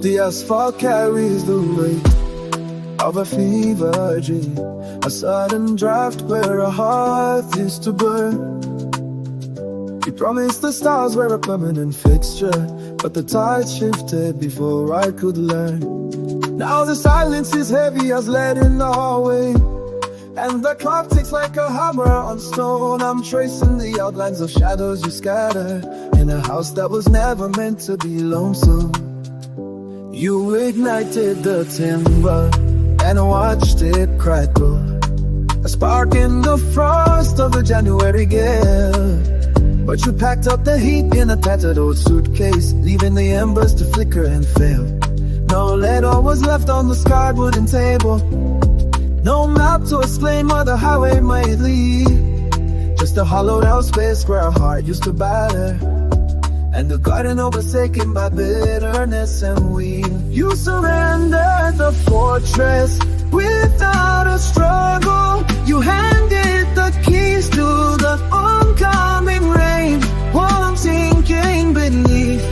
The asphalt carries the weight of a fever dream, a sudden draft where a hearth used to burn. You promised the stars were a permanent fixture, but the tide shifted before I could learn. Now the silence is heavy as lead in the hallway, and the clock ticks like a hammer on stone. I'm tracing the outlines of shadows you scatter in a house that was never meant to be lonesome. You ignited the timber and watched it crackle, a spark in the frost of a January gale. But you packed up the heat in a tattered old suitcase, leaving the embers to flicker and fail. No letter was left on the scarred wooden table, no map to explain where the highway might lead. Just a hollowed out space where a heart used to batter, and the garden overtaken by bitterness and weed. You surrendered the fortress without a struggle. You handed the keys to the oncoming rain, while I'm sinking beneath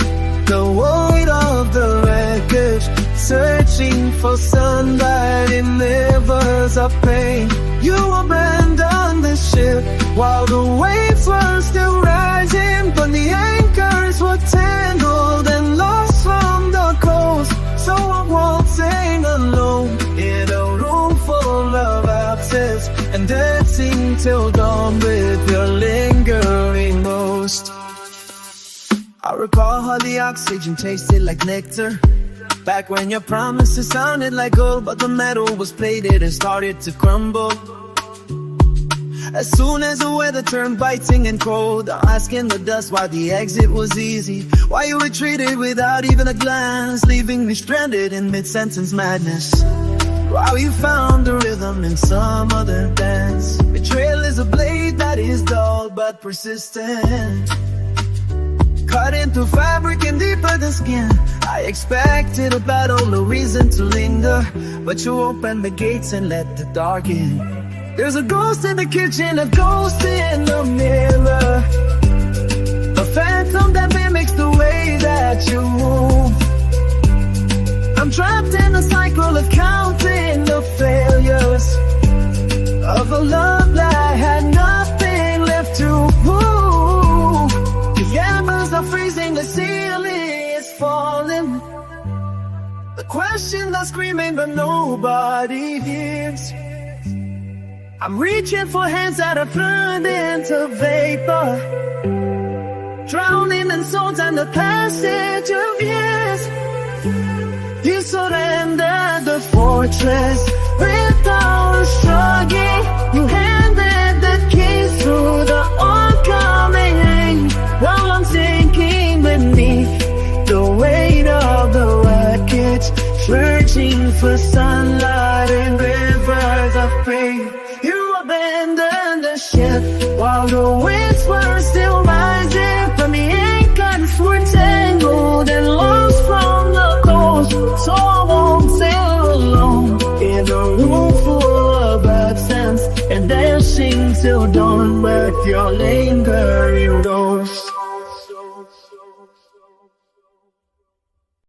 the weight of the wreckage, searching for sunlight in rivers of pain. You abandoned the ship while the waves were still rising, but the anchors were tangled and lost from the coast. So I'm waltzing alone in a room full of absence, and dancing till dawn with your lingering ghost. I recall how the oxygen tasted like nectar, back when your promises sounded like gold, but the metal was plated and started to crumble. As soon as the weather turned biting and cold, asking the dust why the exit was easy, why you retreated without even a glance, leaving me stranded in mid-sentence madness. While you found the rhythm in some other dance. Betrayal is a blade that is dull but persistent, cutting through fabric and deeper than skin. I expected a battle, a reason to linger, but you opened the gates and let the dark in. There's a ghost in the kitchen, a ghost in the mirror, a phantom that mimics the way that you move. I'm trapped in a cycle of counting the failures of a love that had nothing left to prove. The embers are freezing, the ceiling is falling, the questions are screaming but nobody hears. I'm reaching for hands that are turned into vapor, drowning in souls and the passage of years. You surrendered the fortress without shrugging. You handed the keys through the oncoming rain, while I'm sinking beneath the weight of the wreckage, searching for sunlight in rivers of pain. You abandoned the ship while the winds were still rising, from the anchors were tangled and lost from the coast. So I won't sail alone in a room full of absence, and dancing till dawn with your lingering ghost.